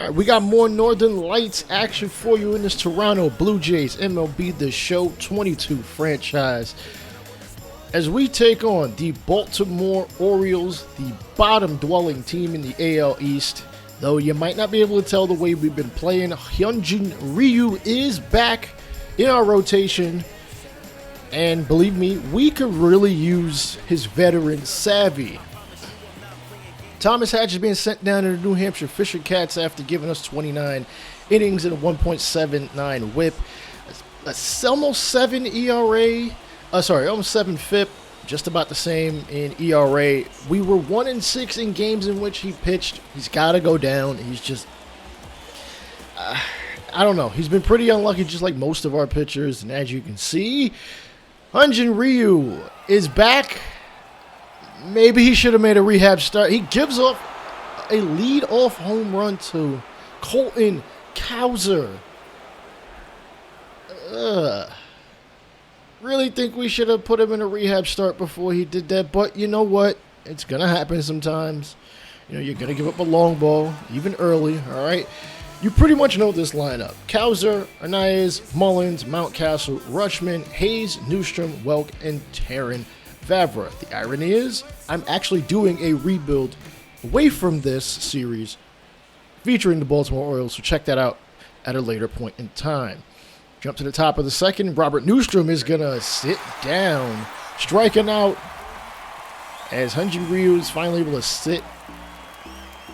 All right, we got more Northern Lights action for you in this Toronto Blue Jays MLB The Show 22 franchise. As we take on the Baltimore Orioles, the bottom-dwelling team in the AL East. Though you might not be able to tell the way we've been playing, Hyun-jin Ryu is back in our rotation. And believe me, we could really use his veteran savvy. Thomas Hatch is being sent down to the New Hampshire Fisher Cats after giving us 29 innings and a 1.79 whip. That's almost 7 ERA. Almost 7 FIP. Just about the same in ERA. We were 1-6 in games in which he pitched. He's got to go down. He's just, I don't know. He's been pretty unlucky, just like most of our pitchers. And as you can see, Hyun-jin Ryu is back. Maybe he should have made a rehab start. He gives up a lead-off home run to Colton Cowser. Really think we should have put him in a rehab start before he did that. But you know what? It's going to happen sometimes. You're going to give up a long ball, even early, all right? You pretty much know this lineup. Cowser, Arnaez, Mullins, Mountcastle, Rutschman, Hayes, Newstrom, Welk, and Taryn Vavra. The irony is, I'm actually doing a rebuild away from this series featuring the Baltimore Orioles, so check that out at a later point in time. Jump to the top of the second. Robert Newstrom is going to sit down, striking out as Hyun-jin Ryu is finally able to sit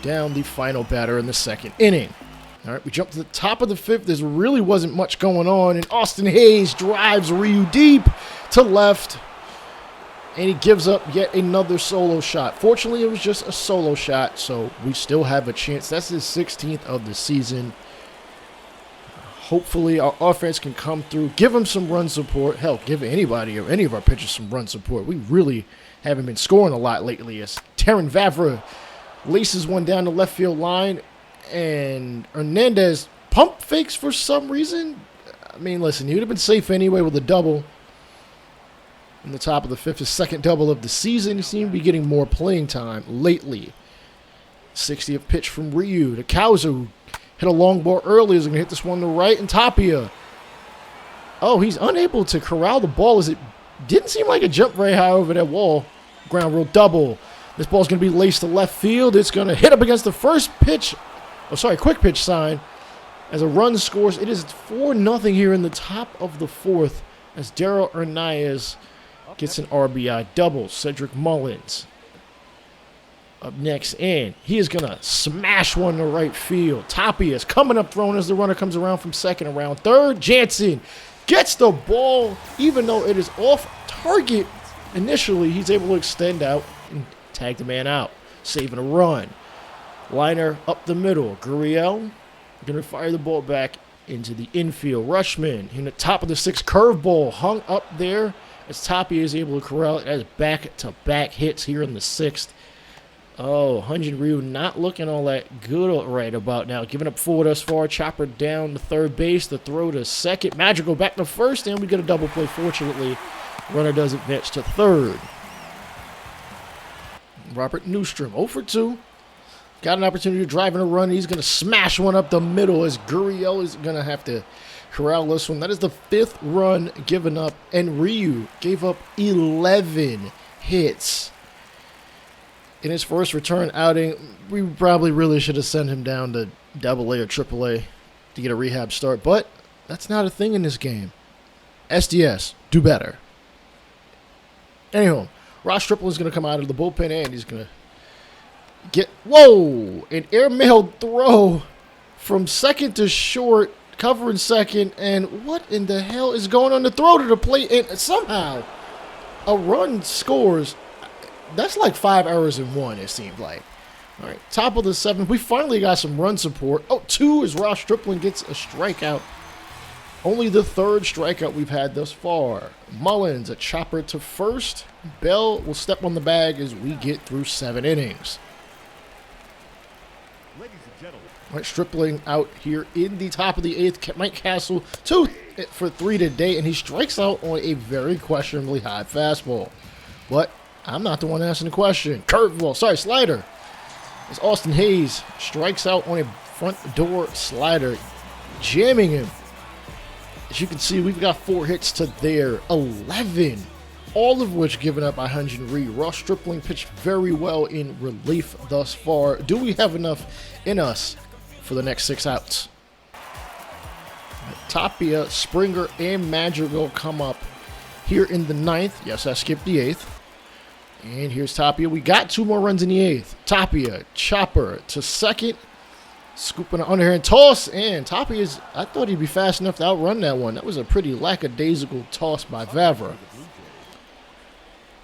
down the final batter in the second inning. All right, we jump to the top of the fifth. There really wasn't much going on, and Austin Hayes drives Ryu deep to left, and he gives up yet another solo shot. Fortunately, it was just a solo shot, so we still have a chance. That's his 16th of the season. Hopefully, our offense can come through, give him some run support. Hell, give anybody or any of our pitchers some run support. We really haven't been scoring a lot lately as Taryn Vavra laces one down the left field line, and Hernandez pump fakes for some reason. I mean, listen, he would have been safe anyway with a double in the top of the fifth, his second double of the season. He seemed to be getting more playing time lately. 60th pitch from Ryu to Cowser, who hit a long ball early. Is going to hit this one to right, and Tapia. Oh, he's unable to corral the ball as it didn't seem like it jumped very high over that wall. Ground rule double. This ball's going to be laced to left field. It's going to hit up against the first pitch. Quick pitch sign. As a run scores, it is 4-0 here in the top of the fourth as Daryl Arnaez gets an RBI double. Cedric Mullins up next, and he is going to smash one to right field. Tapia is coming up throwing as the runner comes around from second, around third. Jansen gets the ball, even though it is off target. Initially, he's able to extend out and tag the man out, saving a run. Liner up the middle. Gurriel going to fire the ball back into the infield. Rutschman in the top of the sixth, curveball hung up there as Tapia is able to corral it as back-to-back hits here in the sixth. Oh, Hyun-jin Ryu not looking all that good right about now. Giving up four thus far. Chopper down to third base. The throw to second. Magical back to first, and we get a double play. Fortunately, runner does advance to third. Robert Newstrom, 0 for 2. Got an opportunity to drive in a run. He's going to smash one up the middle as Gurriel is going to have to corral this one. That is the fifth run given up, and Ryu gave up 11 hits in his first return outing. We probably really should have sent him down to AA or AAA to get a rehab start, but that's not a thing in this game. SDS, do better. Anyhow, Ross Stripling is going to come out of the bullpen, and he's going to an airmail throw from second to short, covering second, and what in the hell is going on? The throw to the plate, and somehow a run scores. That's like 5 errors in one, it seemed like. All right, top of the seventh. We finally got some run support. 2 as Ross Stripling gets a strikeout. Only the third strikeout we've had thus far. Mullins, a chopper to first. Bell will step on the bag as we get through 7 innings. All right, Stripling out here in the top of the eighth. Mike Castle, 2 for 3 today, and he strikes out on a very questionably high fastball. But I'm not the one asking the question. Slider. As Austin Hayes strikes out on a front door slider, jamming him. As you can see, we've got 4 hits to their 11, all of which given up by Hyun-jin. Ross Stripling pitched very well in relief thus far. Do we have enough in us for the next 6 outs? Tapia, Springer, and Madrigal come up here in the 9th. Yes, I skipped the 8th. And here's Tapia. We got 2 more runs in the 8th. Tapia, chopper to second. Scooping an underhand toss, and Tapia is, I thought he'd be fast enough to outrun that one. That was a pretty lackadaisical toss by Vavra.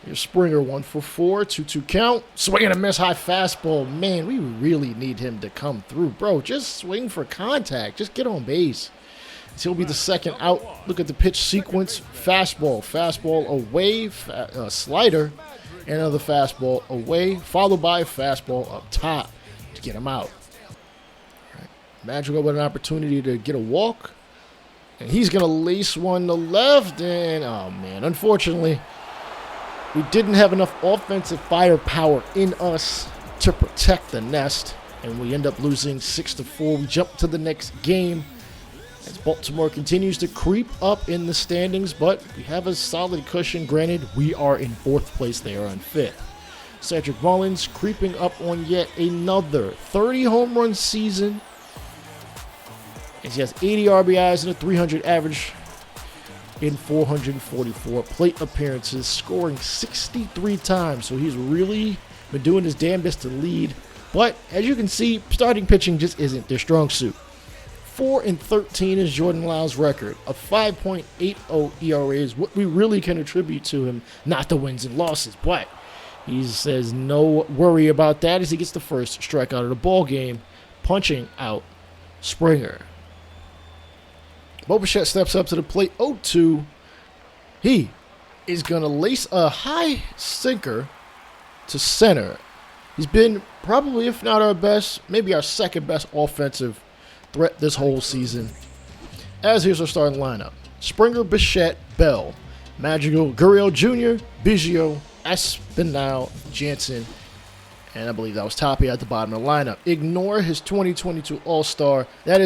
Here's Springer, 1 for 4, 2-2 count. Swing and a miss, high fastball. Man, we really need him to come through. Bro, just swing for contact. Just get on base. He'll be the second out. Look at the pitch sequence. Fastball away, slider, and another fastball away, followed by a fastball up top to get him out. Madrigal with an opportunity to get a walk. And he's going to lace one to left. And, oh, man, unfortunately, we didn't have enough offensive firepower in us to protect the nest. And we end up losing 6-4. We jump to the next game as Baltimore continues to creep up in the standings. But we have a solid cushion. Granted, we are in 4th place. They are on 5th. Cedric Mullins creeping up on yet another 30 home run season. He has 80 RBIs and a 300 average in 444 plate appearances, scoring 63 times. So he's really been doing his damn best to lead. But as you can see, starting pitching just isn't their strong suit. 4-13 is Jordan Lyles' record. A 5.80 ERA is what we really can attribute to him, not the wins and losses. But he says no worry about that as he gets the first strikeout of the ball game, punching out Springer. Bo Bichette steps up to the plate, 0-2. He is going to lace a high sinker to center. He's been probably, if not our best, maybe our second best offensive threat this whole season. As here's our starting lineup. Springer, Bichette, Bell, Madrigal, Gurriel Jr., Biggio, Espinal, Jansen, and I believe that was Tapia at the bottom of the lineup. Ignore his 2022 All-Star. That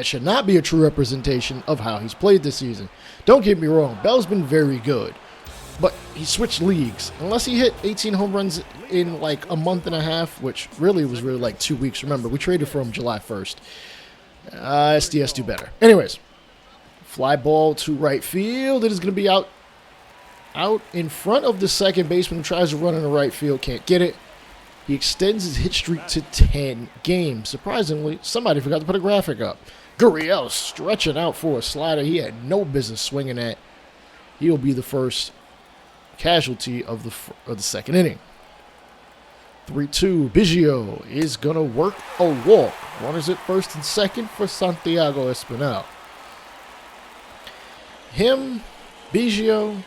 should not be a true representation of how he's played this season. Don't get me wrong, Bell's been very good, but he switched leagues. Unless he hit 18 home runs in like a month and a half, which really was like 2 weeks. Remember, we traded for him July 1st. SDS do better. Anyways, fly ball to right field. It is going to be out in front of the second baseman who tries to run in the right field. Can't get it. He extends his hit streak to 10 games. Surprisingly, somebody forgot to put a graphic up. Gurriel stretching out for a slider he had no business swinging at. He'll be the first casualty of the second inning. 3-2. Biggio is going to work a walk. Runners at first and second for Santiago Espinal. Him, Biggio,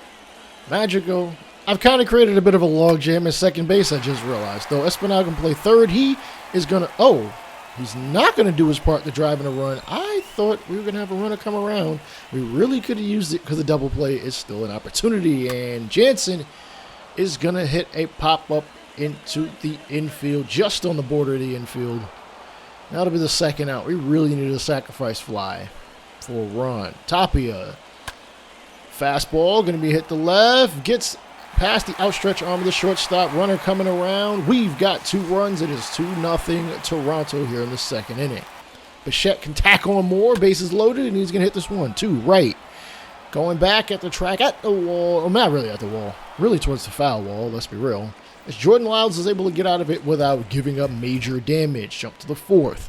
Madrigal. I've kind of created a bit of a logjam at second base, I just realized. Though Espinal can play third, he is going to... he's not going to do his part to drive in a run. I thought we were going to have a runner come around. We really could have used it because the double play is still an opportunity. And Jansen is going to hit a pop-up into the infield, just on the border of the infield. That'll be the second out. We really needed a sacrifice fly for a run. Tapia. Fastball, going to be hit to left. Gets past the outstretched arm of the shortstop. Runner coming around. We've got 2 runs. It is 2-0 Toronto here in the second inning. Bichette can tack on more. Bases loaded, and he's going to hit this one. 2 right. Going back at the track, at the wall. Oh, not really at the wall. Really towards the foul wall, let's be real. As Jordan Lyles is able to get out of it without giving up major damage. Jump to the 4th.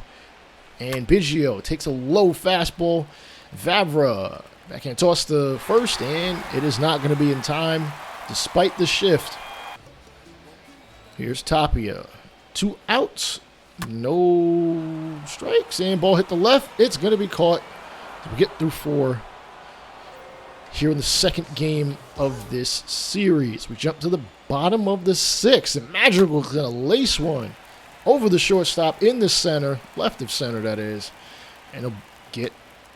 And Biggio takes a low fastball. Vavra backhand toss to first, and it is not going to be in time despite the shift. Here's Tapia. 2 outs. No strikes. And ball hit the left. It's going to be caught. We get through 4 here in the second game of this series. We jump to the bottom of the 6th. And Madrigal's going to lace one over the shortstop in the center. Left of center, that is. And he'll get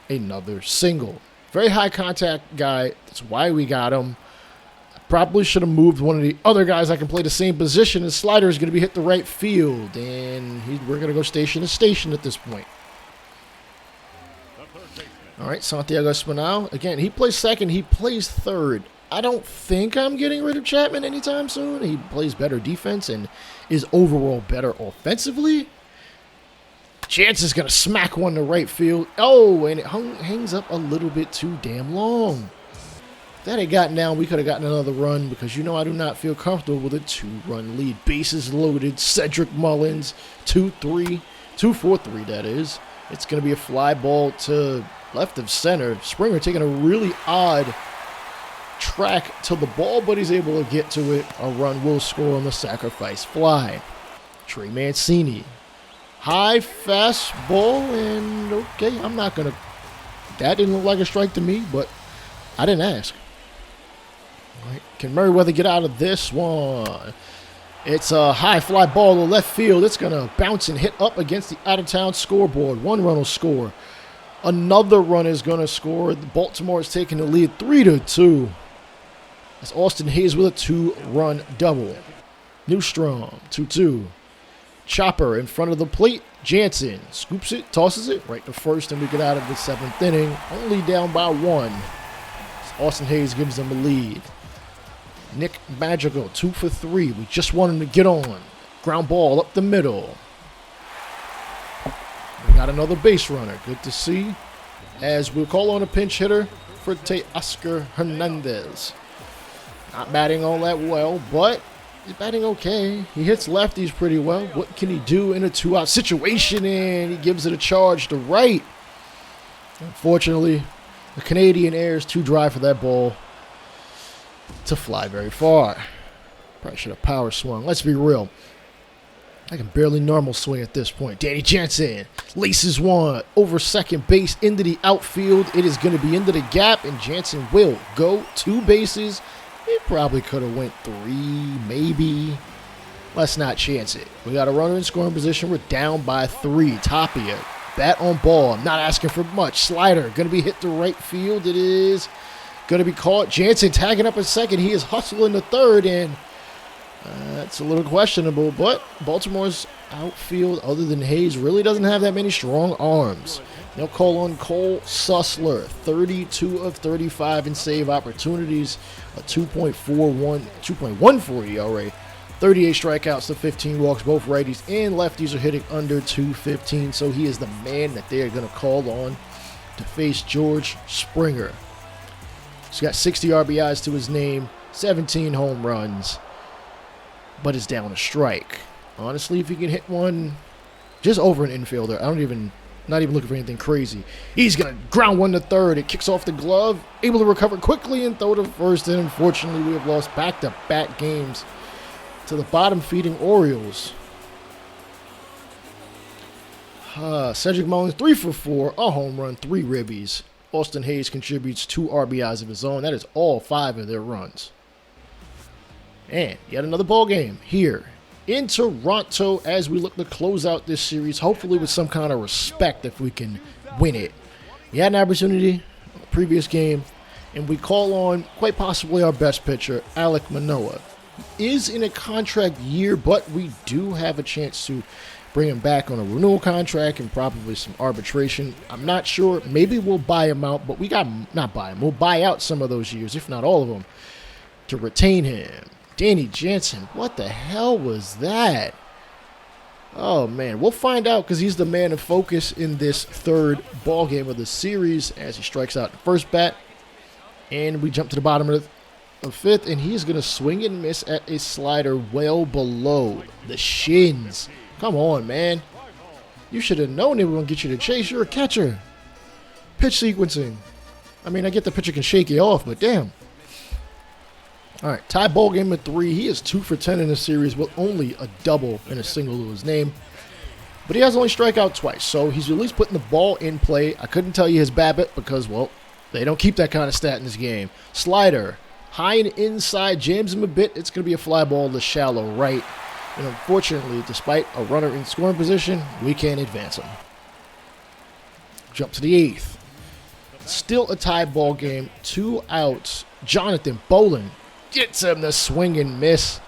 another single. Very high contact guy. That's why we got him. Probably should have moved one of the other guys that can play the same position. His slider is going to be hit the right field, and we're going to go station to station at this point. All right, Santiago Espinal. Again, he plays second. He plays third. I don't think I'm getting rid of Chapman anytime soon. He plays better defense and is overall better offensively. Chance is going to smack one to right field. Oh, and it hangs up a little bit too damn long. If that had gotten down, we could have gotten another run because you know I do not feel comfortable with a 2-run lead. Bases loaded. Cedric Mullins, 2-3. 2-4-3, that is. It's going to be a fly ball to left of center. Springer taking a really odd track to the ball, but he's able to get to it. A run will score on the sacrifice fly. Trey Mancini. High fastball, and okay, I'm not going to... That didn't look like a strike to me, but I didn't ask. All right. Can Merriweather get out of this one? It's a high fly ball to left field. It's going to bounce and hit up against the out-of-town scoreboard. One run will score. Another run is going to score. Baltimore is taking the lead 3-2. That's Austin Hayes with a 2-run double. Newstrom, 2-2. Chopper in front of the plate. Jansen scoops it, tosses it right to first, and we get out of the 7th inning. Only down by 1. Austin Hayes gives them a lead. Nick Madrigal, 2 for 3. We just want him to get on. Ground ball up the middle. We got another base runner. Good to see. As we'll call on a pinch hitter for Teoscar Hernandez. Not batting all that well, but he's batting okay. He hits lefties pretty well. What can he do in a 2-out situation? And he gives it a charge to right. Unfortunately, the Canadian air is too dry for that ball to fly very far. Probably should have power swung. Let's be real. I can barely normal swing at this point. Danny Jansen laces one over second base into the outfield. It is going to be into the gap, and Jansen will go 2 bases. He probably could have went 3, maybe. Let's not chance it. We got a runner in scoring position. We're down by 3. Tapia, bat on ball. I'm not asking for much. Slider, going to be hit to right field. It is going to be caught. Jansen tagging up in second. He is hustling to third, and that's a little questionable. But Baltimore's outfield, other than Hayes, really doesn't have that many strong arms. They'll call on Cole Sussler, 32 of 35 in save opportunities, a 2.14 ERA, 38 strikeouts to 15 walks. Both righties and lefties are hitting under 215, so he is the man that they are going to call on to face George Springer. He's got 60 RBIs to his name, 17 home runs, but is down a strike. Honestly, if he can hit one just over an infielder, not even looking for anything crazy. He's going to ground one to third. It kicks off the glove, able to recover quickly and throw to first. And unfortunately, we have lost back-to-back games to the bottom-feeding Orioles. Cedric Mullins, 3 for 4, a home run, 3 ribbies. Austin Hayes contributes 2 RBIs of his own. That is all 5 of their runs. And yet another ball game here in Toronto as we look to close out this series, hopefully with some kind of respect if we can win it. We had an opportunity in the previous game, and we call on quite possibly our best pitcher, Alek Manoah. He is in a contract year, but we do have a chance to bring him back on a renewal contract and probably some arbitration. I'm not sure. Maybe we'll buy him out, but we'll buy out some of those years, if not all of them, to retain him. Danny Jansen, what the hell was that? Oh, man. We'll find out because he's the man of focus in this 3rd ball game of the series as he strikes out the first bat. And we jump to the bottom of the 5th, and he's going to swing and miss at a slider well below the shins. Come on, man. You should have known they were going to get you to chase. You're a catcher. Pitch sequencing. I mean, I get the pitcher can shake you off, but damn. All right, tie ball game at 3. He is 2 for 10 in the series with only a double and a single to his name. But he has only struck out twice, so he's at least putting the ball in play. I couldn't tell you his BABIP because, well, they don't keep that kind of stat in this game. Slider, high and inside, jams him a bit. It's going to be a fly ball to shallow right. And unfortunately, despite a runner in scoring position, we can't advance him. Jump to the 8th. Still a tie ball game. 2 outs. Jonathan Bolin gets him the swing and miss.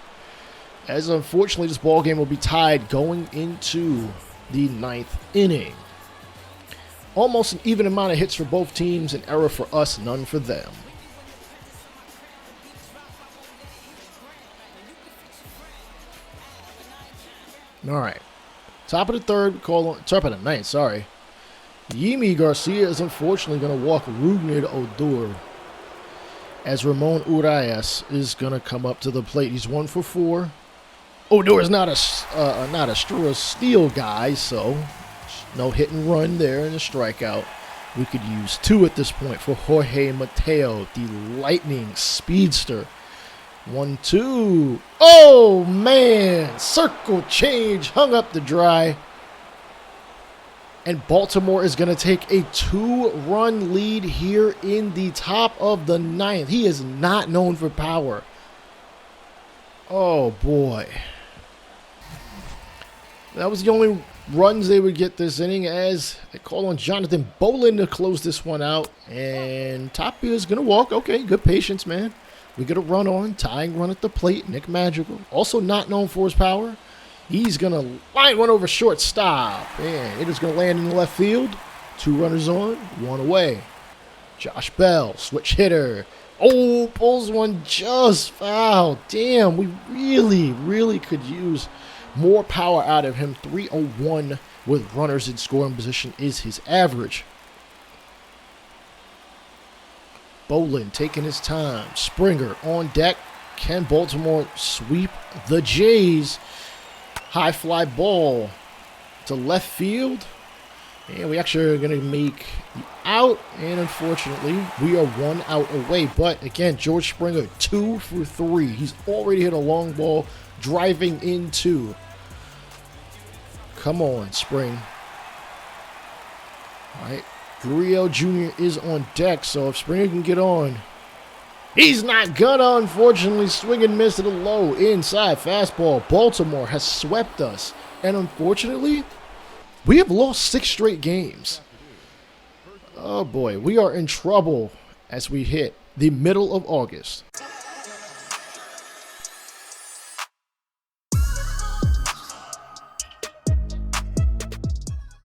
As unfortunately, this ball game will be tied going into the 9th inning. Almost an even amount of hits for both teams, an error for us, none for them. All right. Top of the 3rd, top of the 9th, sorry. Yimi Garcia is unfortunately going to walk Rugnid Odor, as Ramon Urias is going to come up to the plate. He's 1 for 4. Odor is not a steal guy, so no hit and run there and a strikeout. We could use 2 at this point for Jorge Mateo, the lightning speedster. 1-2. Oh, man. Circle change. Hung up the dry. And Baltimore is going to take a 2-run lead here in the top of the 9th. He is not known for power. Oh, boy. That was the only runs they would get this inning, as they call on Jonathan Bolin to close this one out. And Tapia is going to walk. Okay, good patience, man. We get a run on, tying run at the plate. Nick Madrigal, also not known for his power. He's going to line one over shortstop. And it is going to land in the left field. 2 runners on, 1 away. Josh Bell, switch hitter. Oh, pulls one just foul. Damn, we really could use more power out of him. 301 with runners in scoring position is his average. Bolin taking his time. Springer on deck. Can Baltimore sweep the Jays? High fly ball to left field. And we actually are going to make the out. And unfortunately, we are 1 out away. But again, George Springer, 2 for 3. He's already hit a long ball driving in 2. Come on, Spring. All right. Gurriel Jr. is on deck, so if Springer can get on. He's not gonna, unfortunately. Swing and miss to the low, inside fastball. Baltimore has swept us. And unfortunately, we have lost 6 straight games. Oh boy, we are in trouble as we hit the middle of August.